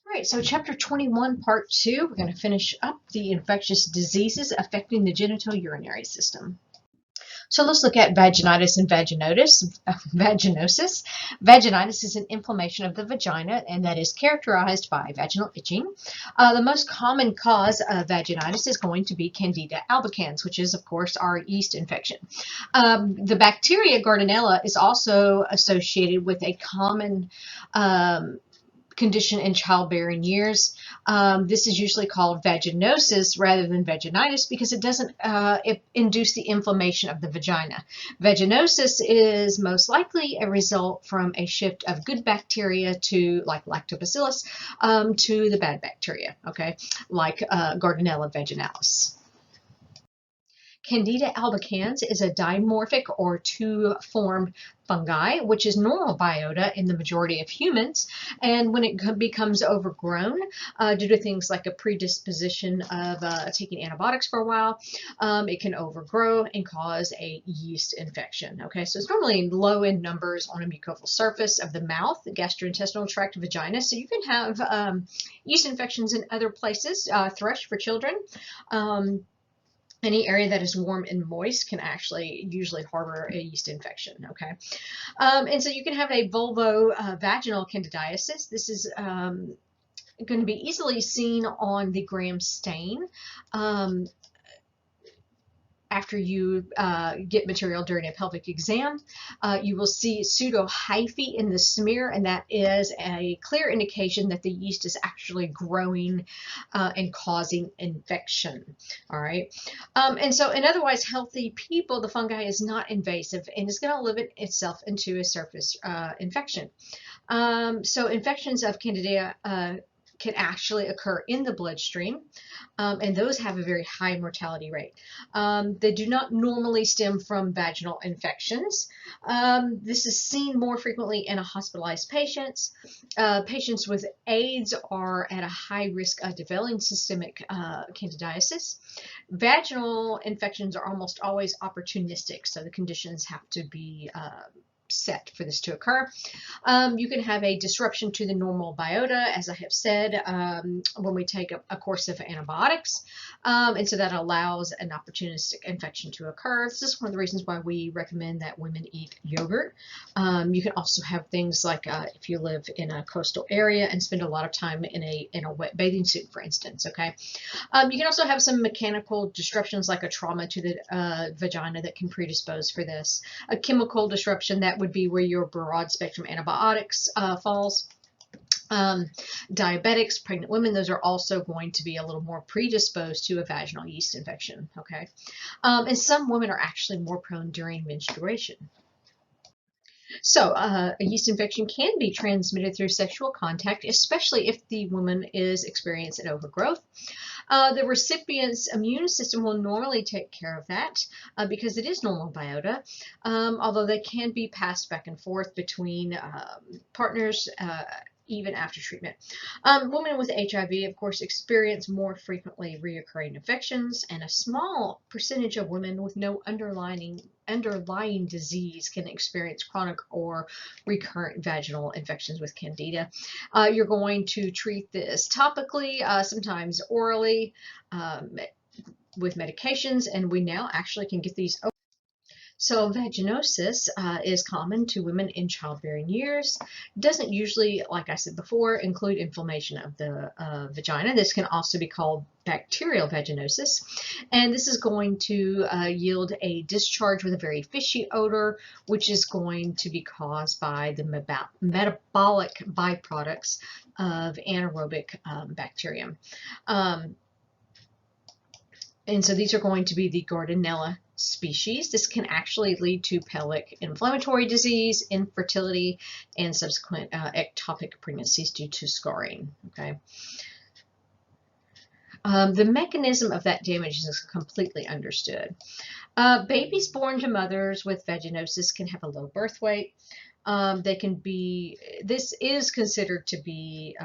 All right, so chapter 21, part 2, we're going to finish up the infectious diseases affecting the genital urinary system. So let's look at vaginitis and vaginosis. Vaginitis is an inflammation of the vagina, and that is characterized by vaginal itching. The most common cause of vaginitis is going to be Candida albicans, which is, of course, our yeast infection. The bacteria Gardnerella is also associated with a common condition in childbearing years. This is usually called vaginosis rather than vaginitis because it doesn't induce the inflammation of the vagina. Vaginosis is most likely a result from a shift of good bacteria to, like lactobacillus, to the bad bacteria, okay, like Gardnerella vaginalis. Candida albicans is a dimorphic or two-formed fungi, which is normal biota in the majority of humans. And when it becomes overgrown, due to things like a predisposition of taking antibiotics for a while, it can overgrow and cause a yeast infection. Okay, so it's normally low in numbers on a mucosal surface of the mouth, the gastrointestinal tract, vagina. So you can have yeast infections in other places, thrush for children. Any area that is warm and moist can actually usually harbor a yeast infection, okay? And so you can have a vulvovaginal candidiasis. This is going to be easily seen on the Gram stain. After you get material during a pelvic exam, you will see pseudohyphae in the smear, and that is a clear indication that the yeast is actually growing and causing infection. All right. And so in otherwise healthy people, the fungi is not invasive and is going to limit itself into a surface infection. So infections of Candida can actually occur in the bloodstream, and those have a very high mortality rate. They do not normally stem from vaginal infections. This is seen more frequently in hospitalized patients. Patients with AIDS are at a high risk of developing systemic candidiasis. Vaginal infections are almost always opportunistic, so the conditions have to be set for this to occur. You can have a disruption to the normal biota, as I have said, when we take a course of antibiotics, and so that allows an opportunistic infection to occur. This is one of the reasons why we recommend that women eat yogurt. You can also have things like if you live in a coastal area and spend a lot of time in a wet bathing suit, for instance. Okay, you can also have some mechanical disruptions like a trauma to the vagina that can predispose for this. A chemical disruption that would be where your broad spectrum antibiotics falls. Diabetics, pregnant women, those are also going to be a little more predisposed to a vaginal yeast infection. Okay, and some women are actually more prone during menstruation. So a yeast infection can be transmitted through sexual contact, especially if the woman is experiencing overgrowth. The recipient's immune system will normally take care of that because it is normal biota, although they can be passed back and forth between partners even after treatment. Women with HIV, of course, experience more frequently reoccurring infections, and a small percentage of women with no underlying disease can experience chronic or recurrent vaginal infections with Candida. You're going to treat this topically, sometimes orally, with medications, and we now actually can get these. So vaginosis is common to women in childbearing years. Doesn't usually, like I said before, include inflammation of the vagina. This can also be called bacterial vaginosis. And this is going to yield a discharge with a very fishy odor, which is going to be caused by the metabolic byproducts of anaerobic bacterium. And so these are going to be the Gardnerella species. This can actually lead to pelvic inflammatory disease, infertility, and subsequent ectopic pregnancies due to scarring. Okay. The mechanism of that damage is completely understood. Babies born to mothers with vaginosis can have a low birth weight. This is considered to be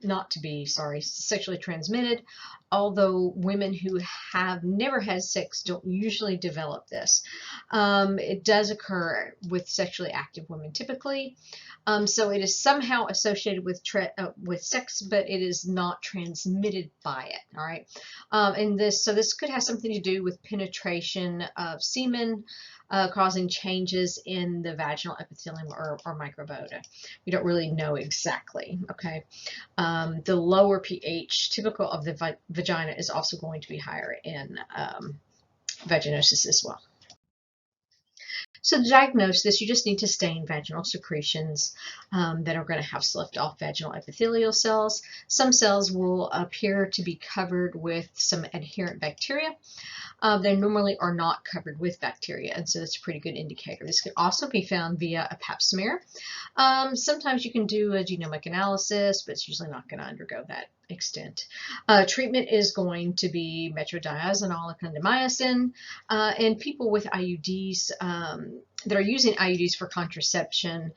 not to be, sorry, sexually transmitted, although women who have never had sex don't usually develop this. It does occur with sexually active women typically. So it is somehow associated with sex, but it is not transmitted by it. All right, and this could have something to do with penetration of semen, causing changes in the vaginal epithelium or microbiota. We don't really know exactly. Okay, the lower pH typical of the vagina is also going to be higher in vaginosis as well. So to diagnose this, you just need to stain vaginal secretions that are going to have sloughed off vaginal epithelial cells. Some cells will appear to be covered with some adherent bacteria. They normally are not covered with bacteria, and so that's a pretty good indicator. This can also be found via a pap smear. Sometimes you can do a genomic analysis, but it's usually not going to undergo that extent. Treatment is going to be metrodiazonal or clindamycin, and people with IUDs that are using IUDs for contraception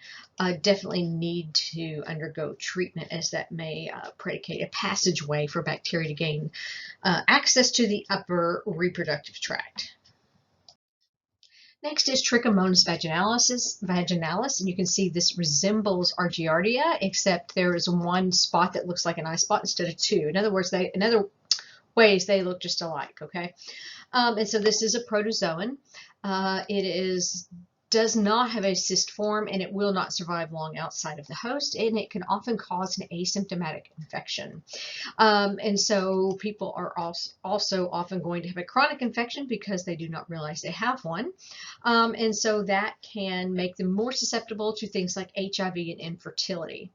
definitely need to undergo treatment, as that may predicate a passageway for bacteria to gain access to the upper reproductive tract. Next is Trichomonas vaginalis, and you can see this resembles our Giardia, except there is one spot that looks like an eye spot instead of two. In other words, in other ways, they look just alike. Okay, and so this is a protozoan. Does not have a cyst form, and it will not survive long outside of the host, and it can often cause an asymptomatic infection. And so people are also often going to have a chronic infection because they do not realize they have one. And so that can make them more susceptible to things like HIV and infertility.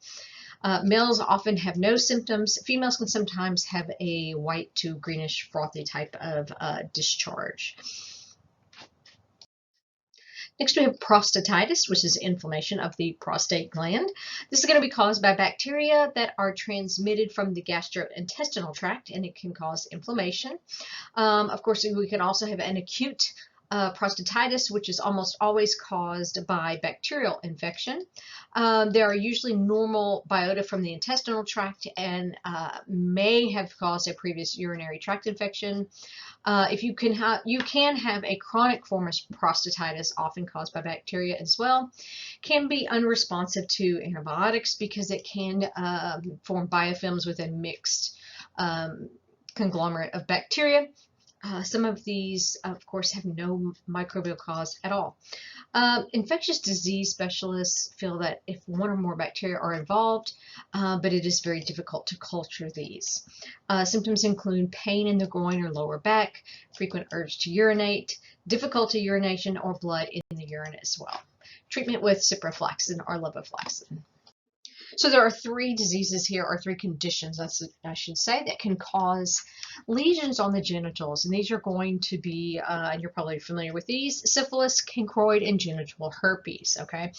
Males often have no symptoms. Females can sometimes have a white to greenish frothy type of discharge. Next, we have prostatitis, which is inflammation of the prostate gland. This is going to be caused by bacteria that are transmitted from the gastrointestinal tract, and it can cause inflammation. Of course, we can also have an acute prostatitis, which is almost always caused by bacterial infection. There are usually normal biota from the intestinal tract and may have caused a previous urinary tract infection. If you can have a chronic form of prostatitis, often caused by bacteria as well. Can be unresponsive to antibiotics because it can form biofilms with a mixed conglomerate of bacteria. Some of these, of course, have no microbial cause at all. Infectious disease specialists feel that if one or more bacteria are involved, but it is very difficult to culture these. Symptoms include pain in the groin or lower back, frequent urge to urinate, difficulty urination, or blood in the urine as well. Treatment with ciprofloxacin or levofloxacin. So there are three diseases here, or three conditions, I should say, that can cause lesions on the genitals. And these are going to be, and you're probably familiar with these, syphilis, kinkroid, and genital herpes, okay?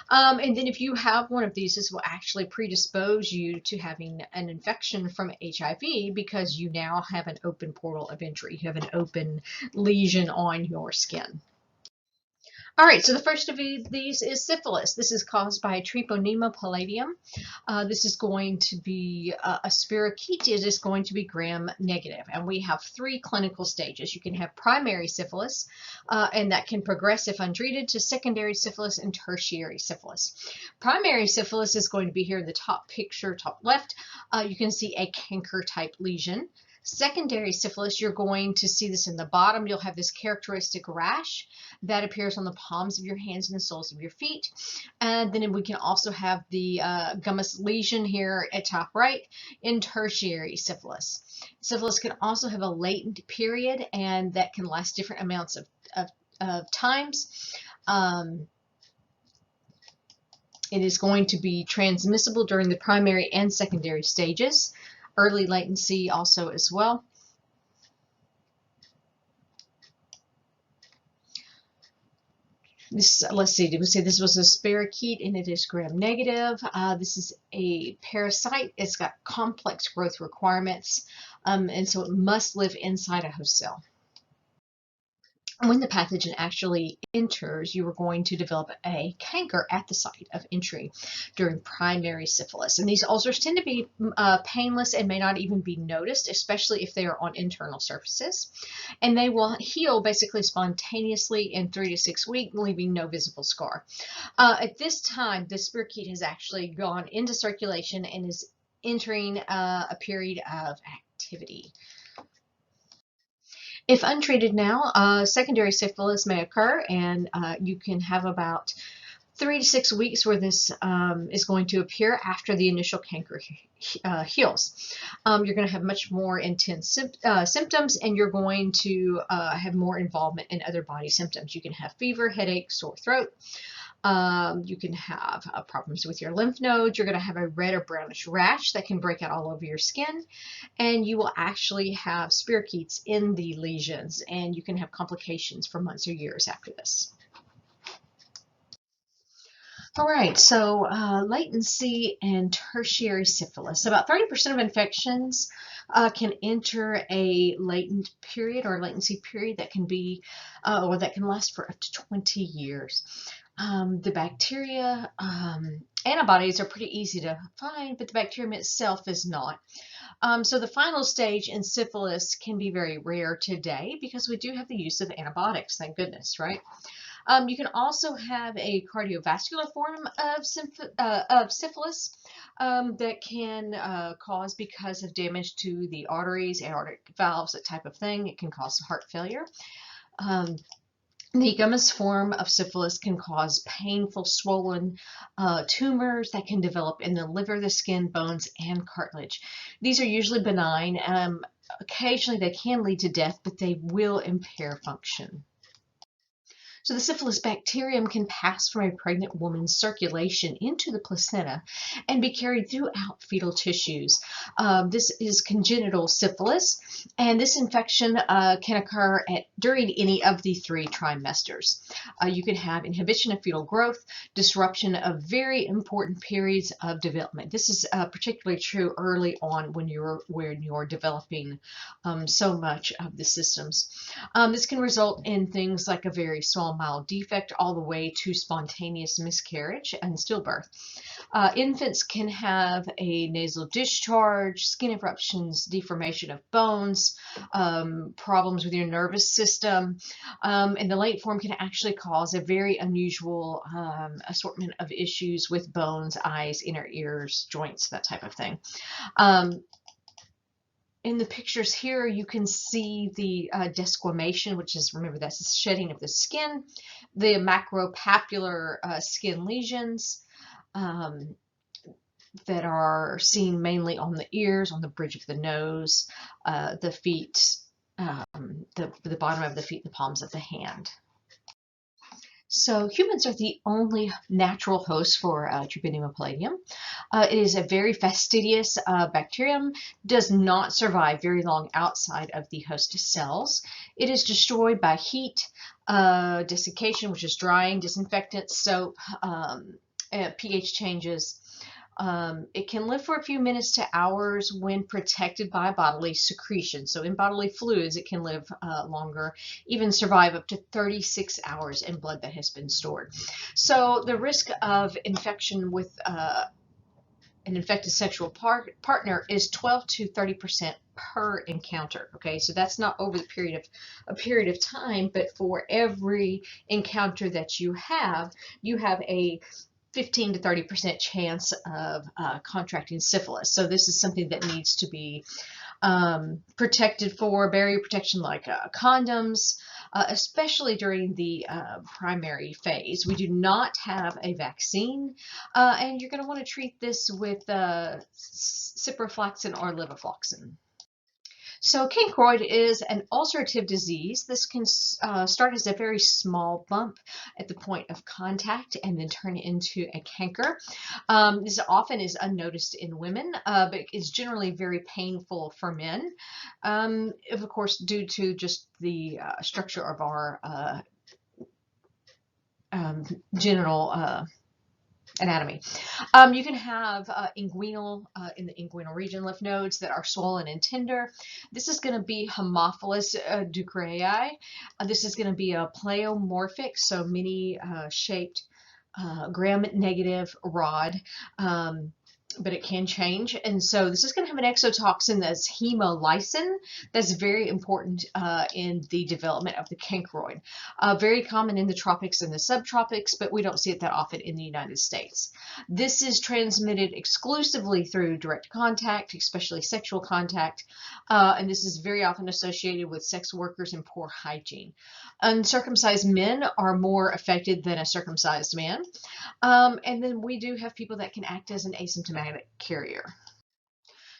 And then if you have one of these, this will actually predispose you to having an infection from HIV because you now have an open portal of entry. You have an open lesion on your skin. All right, so the first of these is syphilis. This is caused by Treponema pallidum. This is going to be a spirochete. It is going to be gram-negative, and we have three clinical stages. You can have primary syphilis, and that can progress if untreated to secondary syphilis and tertiary syphilis. Primary syphilis is going to be here in the top picture, top left. You can see a canker-type lesion. Secondary syphilis, you're going to see this in the bottom. You'll have this characteristic rash that appears on the palms of your hands and the soles of your feet. And then we can also have the gummus lesion here at top right in tertiary syphilis. Syphilis can also have a latent period, and that can last different amounts of times. It is going to be transmissible during the primary and secondary stages. Early latency also as well. Let's see, did we say this was a spirochete and it is gram-negative? This is a parasite. It's got complex growth requirements, and so it must live inside a host cell. when the pathogen actually enters, you are going to develop a canker at the site of entry during primary syphilis. And these ulcers tend to be painless and may not even be noticed, especially if they are on internal surfaces. And they will heal basically spontaneously in 3 to 6 weeks, leaving no visible scar. At this time, the spirochete has actually gone into circulation and is entering a period of activity. If untreated now, secondary syphilis may occur, and you can have about 3 to 6 weeks where this is going to appear after the initial canker heals. You're going to have much more intense symptoms, and you're going to have more involvement in other body symptoms. You can have fever, headache, sore throat. You can have problems with your lymph nodes. You're going to have a red or brownish rash that can break out all over your skin, and you will actually have spirochetes in the lesions, and you can have complications for months or years after this. All right, so latency and tertiary syphilis. About 30% of infections can enter a latent period or latency period that can be, or that can last for up to 20 years. The bacteria, antibodies are pretty easy to find, but the bacterium itself is not. So the final stage in syphilis can be very rare today because we do have the use of antibiotics, thank goodness, right? You can also have a cardiovascular form of syphilis that can cause, because of damage to the arteries, aortic valves, that type of thing, it can cause heart failure. The gummus form of syphilis can cause painful, swollen tumors that can develop in the liver, the skin, bones, and cartilage. These are usually benign. Occasionally they can lead to death, but they will impair function. So the syphilis bacterium can pass from a pregnant woman's circulation into the placenta and be carried throughout fetal tissues. This is congenital syphilis, and this infection can occur during any of the 3 trimesters. You can have inhibition of fetal growth, disruption of very important periods of development. This is particularly true early on when you're developing so much of the systems. This can result in things like a very small mild defect all the way to spontaneous miscarriage and stillbirth. Infants can have a nasal discharge, skin eruptions, deformation of bones, problems with your nervous system, and the late form can actually cause a very unusual assortment of issues with bones, eyes, inner ears, joints, that type of thing. In the pictures here, you can see the desquamation, which is, remember, that's the shedding of the skin, the macropapular skin lesions that are seen mainly on the ears, on the bridge of the nose, the feet, the bottom of the feet, the palms of the hand. So humans are the only natural host for Treponema pallidum. It is a very fastidious bacterium, does not survive very long outside of the host cells. It is destroyed by heat, desiccation, which is drying, disinfectant, soap, pH changes. It can live for a few minutes to hours when protected by bodily secretion. So in bodily fluids, it can live longer, even survive up to 36 hours in blood that has been stored. So the risk of infection with an infected sexual partner is 12 to 30% per encounter. Okay, so that's not over the period of time, but for every encounter that you have a 15 to 30% chance of contracting syphilis. So this is something that needs to be protected for, barrier protection like condoms, especially during the primary phase. We do not have a vaccine, and you're going to want to treat this with ciprofloxacin or levofloxacin. So Kinkroid is an ulcerative disease. This can start as a very small bump at the point of contact and then turn into a canker. This often is unnoticed in women, but is generally very painful for men, of course, due to just the structure of our genital anatomy. You can have inguinal, in the inguinal region, lymph nodes that are swollen and tender. This is going to be Haemophilus ducreyi. This is going to be a pleomorphic, so many shaped gram-negative rod. But it can change. And so this is going to have an exotoxin that's hemolysin. That's very important in the development of the Kinkroid. Very common in the tropics and the subtropics, but we don't see it that often in the United States. This is transmitted exclusively through direct contact, especially sexual contact, and this is very often associated with sex workers and poor hygiene. Uncircumcised men are more affected than a circumcised man. And then we do have people that can act as an asymptomatic carrier.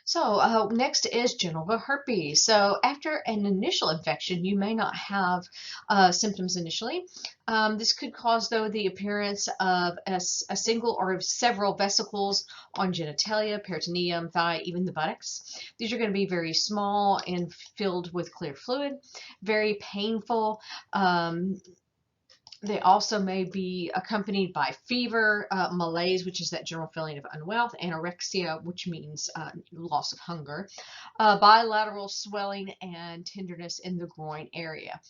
So next is genital herpes. So after an initial infection, you may not have symptoms initially. This could cause, though, the appearance of a single or several vesicles on genitalia, peritoneum, thigh, even the buttocks. These are going to be very small and filled with clear fluid, very painful. They also may be accompanied by fever, malaise, which is that general feeling of unwealth, anorexia, which means loss of hunger, bilateral swelling, and tenderness in the groin area.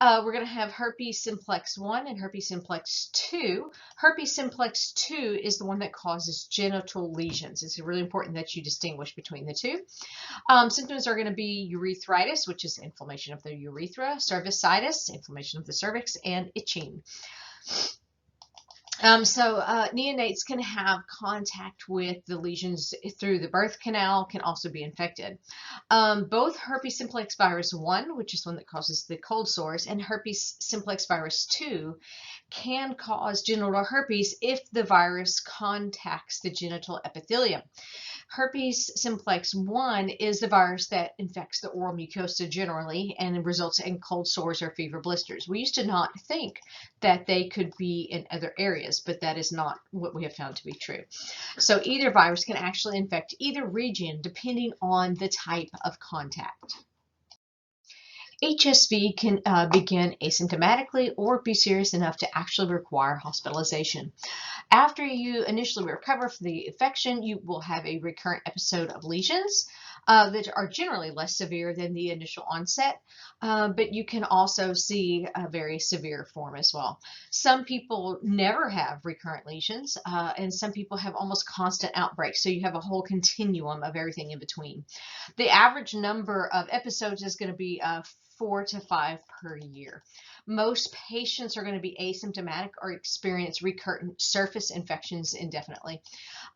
We're going to have herpes simplex 1 and herpes simplex 2. Herpes simplex 2 is the one that causes genital lesions. It's really important that you distinguish between the two. Symptoms are going to be urethritis, which is inflammation of the urethra, cervicitis, inflammation of the cervix, and itching. Neonates can have contact with the lesions through the birth canal, can also be infected. Both herpes simplex virus 1, which is one that causes the cold sores, and herpes simplex virus 2 can cause genital herpes if the virus contacts the genital epithelium. Herpes simplex 1 is the virus that infects the oral mucosa generally and results in cold sores or fever blisters. We used to not think that they could be in other areas, but that is not what we have found to be true. So either virus can actually infect either region depending on the type of contact. HSV can begin asymptomatically or be serious enough to actually require hospitalization. After you initially recover from the infection, you will have a recurrent episode of lesions that are generally less severe than the initial onset, but you can also see a very severe form as well. Some people never have recurrent lesions, and some people have almost constant outbreaks, so you have a whole continuum of everything in between. The average number of episodes is going to be 4 to 5 per year. Most patients are going to be asymptomatic or experience recurrent surface infections indefinitely.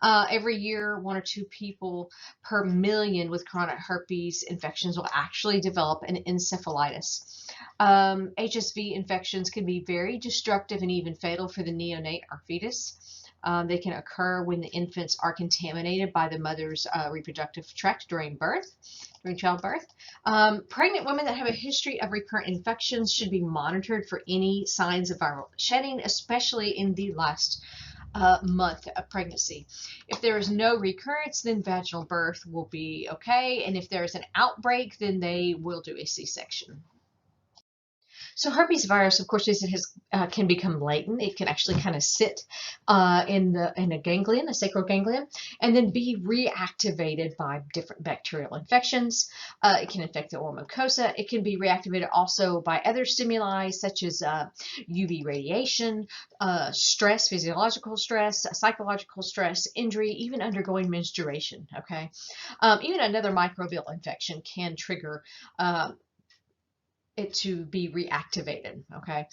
Every year, 1 or 2 people per million with chronic herpes infections will actually develop an encephalitis. HSV infections can be very destructive and even fatal for the neonate or fetus. They can occur when the infants are contaminated by the mother's reproductive tract during childbirth. Pregnant women that have a history of recurrent infections should be monitored for any signs of viral shedding, especially in the last month of pregnancy. If there is no recurrence, then vaginal birth will be okay. And if there is an outbreak, then they will do a C-section. So herpes virus, of course, as it can become latent. It can actually kind of sit in a ganglion, a sacral ganglion, and then be reactivated by different bacterial infections. It can infect the oral mucosa. It can be reactivated also by other stimuli such as UV radiation, stress, physiological stress, psychological stress, injury, even undergoing menstruation. Okay, even another microbial infection can trigger it to be reactivated. Okay,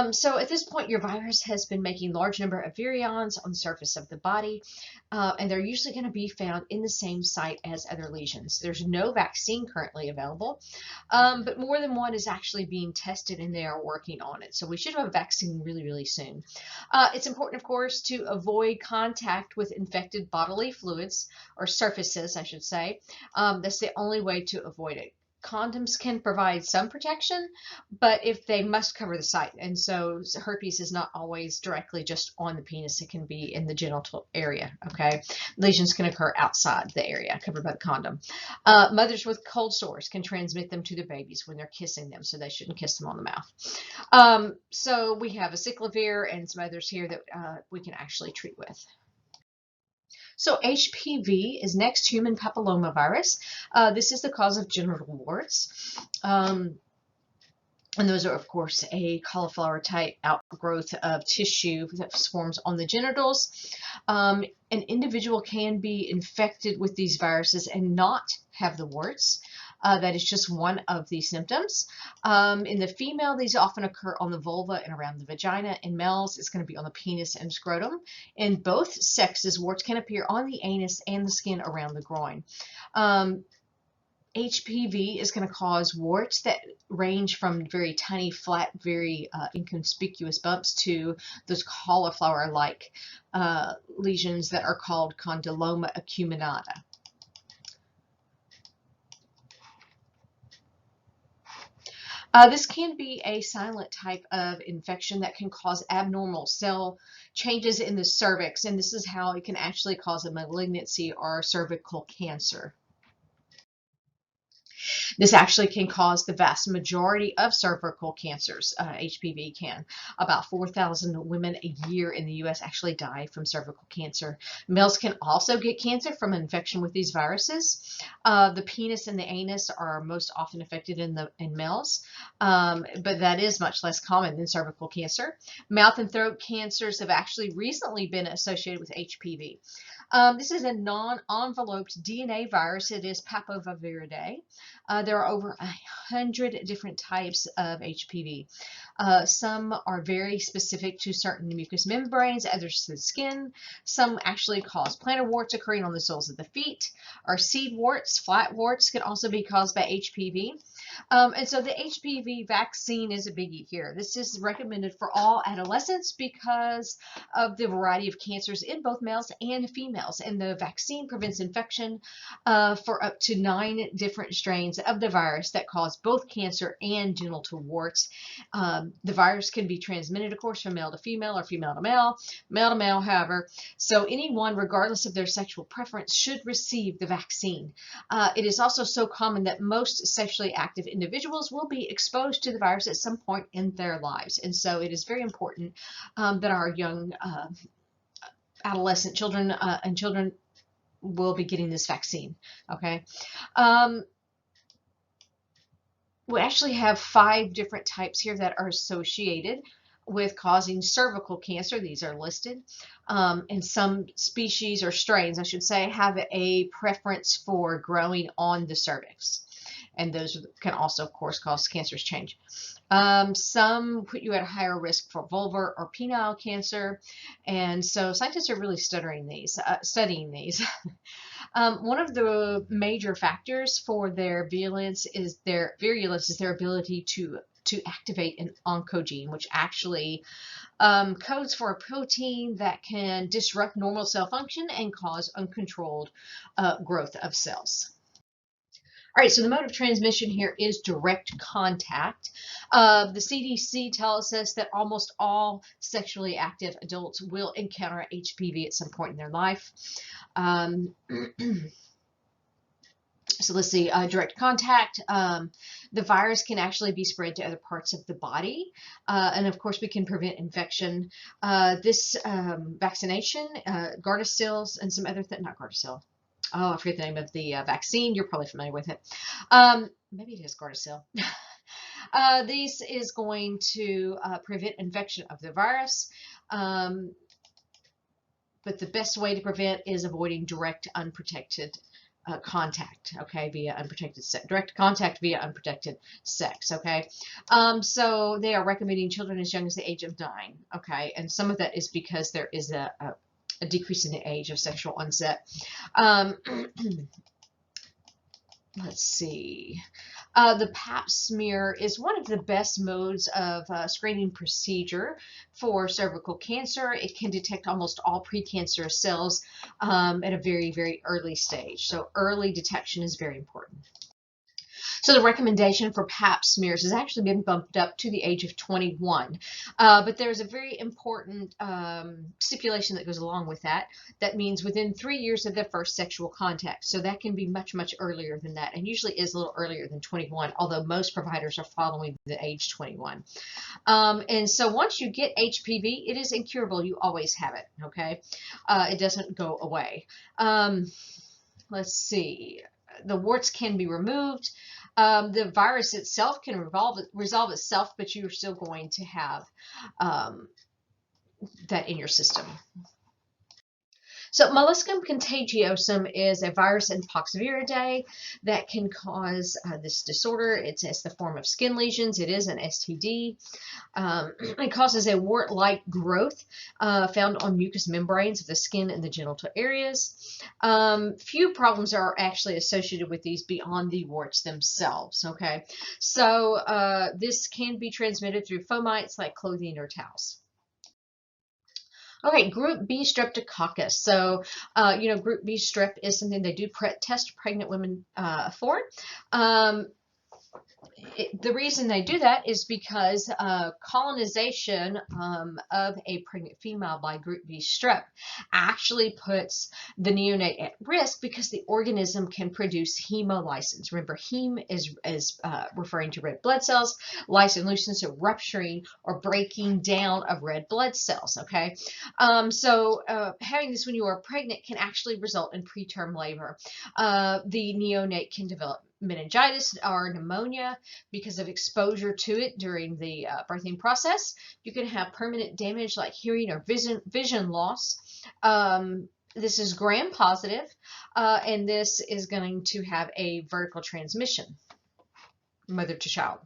so at this point your virus has been making large number of virions on the surface of the body, and they're usually going to be found in the same site as other lesions. There's no vaccine currently available, but more than one is actually being tested and they are working on it, so we should have a vaccine really soon. It's important, of course, to avoid contact with infected bodily fluids or surfaces, I should say. That's the only way to avoid it. condoms can provide some protection, but if they must cover the site, and so herpes is not always directly just on the penis, it can be in the genital area. Okay, lesions can occur outside the area covered by the condom. Mothers with cold sores can transmit them to their babies when they're kissing them, so they shouldn't kiss them on the mouth. So we have acyclovir and some others here that we can actually treat with. So HPV is next, human papillomavirus. This is the cause of genital warts. And those are, of course, a cauliflower type outgrowth of tissue that forms on the genitals. An individual can be infected with these viruses and not have the warts. That is just one of the symptoms. In the female, these often occur on the vulva and around the vagina. In males, it's going to be on the penis and scrotum. In both sexes, warts can appear on the anus and the skin around the groin. HPV is going to cause warts that range from very tiny, flat, very inconspicuous bumps to those cauliflower-like lesions that are called condyloma acuminata. This can be a silent type of infection that can cause abnormal cell changes in the cervix, and this is how it can actually cause a malignancy or cervical cancer. This actually can cause the vast majority of cervical cancers. HPV can. About 4,000 women a year in the U.S. actually die from cervical cancer. Males can also get cancer from infection with these viruses. The penis and the anus are most often affected in males, but that is much less common than cervical cancer. Mouth and throat cancers have actually recently been associated with HPV. This is a non-enveloped DNA virus. It is Papoviridae. There are over 100 different types of HPV. Some are very specific to certain mucous membranes, others to the skin. Some actually cause plantar warts occurring on the soles of the feet, or seed warts. Flat warts can also be caused by HPV. And so the HPV vaccine is a biggie here. This is recommended for all adolescents because of the variety of cancers in both males and females. And the vaccine prevents infection for up to 9 different strains of the virus that cause both cancer and genital warts. The virus can be transmitted, of course, from male to female or female to male, however. So anyone, regardless of their sexual preference, should receive the vaccine. It is also so common that most sexually active individuals will be exposed to the virus at some point in their lives. And so it is very important that our young adolescent children and children will be getting this vaccine. Okay. We actually have 5 different types here that are associated with causing cervical cancer. These are listed. And some species or strains, I should say, have a preference for growing on the cervix. And those can also, of course, cause cancerous change. Some put you at a higher risk for vulvar or penile cancer. And so scientists are really studying these. One of the major factors for their virulence is their ability to activate an oncogene, which actually codes for a protein that can disrupt normal cell function and cause uncontrolled growth of cells. All right, so the mode of transmission here is direct contact. The CDC tells us that almost all sexually active adults will encounter HPV at some point in their life. So let's see, direct contact. The virus can actually be spread to other parts of the body. And of course, we can prevent infection. This vaccination, Gardasil and some other things, not Gardasil. Oh, I forget the name of the vaccine. You're probably familiar with it. Maybe it is Gardasil. This is going to prevent infection of the virus. But the best way to prevent is avoiding direct unprotected contact, okay, via unprotected sex, direct contact via unprotected sex, okay. So they are recommending children as young as the age of 9, okay, and some of that is because there is a decrease in the age of sexual onset. Let's see. The Pap smear is one of the best modes of screening procedure for cervical cancer. It can detect almost all precancerous cells at a very, very early stage. So early detection is very important. So the recommendation for Pap smears has actually been bumped up to the age of 21. But there's a very important stipulation that goes along with that. That means within 3 years of their first sexual contact. So that can be much, much earlier than that, and usually is a little earlier than 21, although most providers are following the age 21. And so once you get HPV, it is incurable. You always have it, okay? It doesn't go away. Let's see. The warts can be removed. The virus itself can resolve itself, but you're still going to have that in your system. So molluscum contagiosum is a virus in Poxviridae that can cause this disorder. It's the form of skin lesions. It is an STD. It causes a wart-like growth found on mucous membranes of the skin and the genital areas. Few problems are actually associated with these beyond the warts themselves. Okay, so this can be transmitted through fomites like clothing or towels. Okay, Group B streptococcus. So, Group B strep is something they do test pregnant women for. The reason they do that is because colonization of a pregnant female by Group B strep actually puts the neonate at risk because the organism can produce hemolysin. Remember, heme is referring to red blood cells, lysin, leucine, so rupturing or breaking down of red blood cells, okay? So having this when you are pregnant can actually result in preterm labor. The neonate can develop meningitis or pneumonia because of exposure to it during the birthing process. You can have permanent damage like hearing or vision loss. This is gram positive, and this is going to have a vertical transmission, mother to child.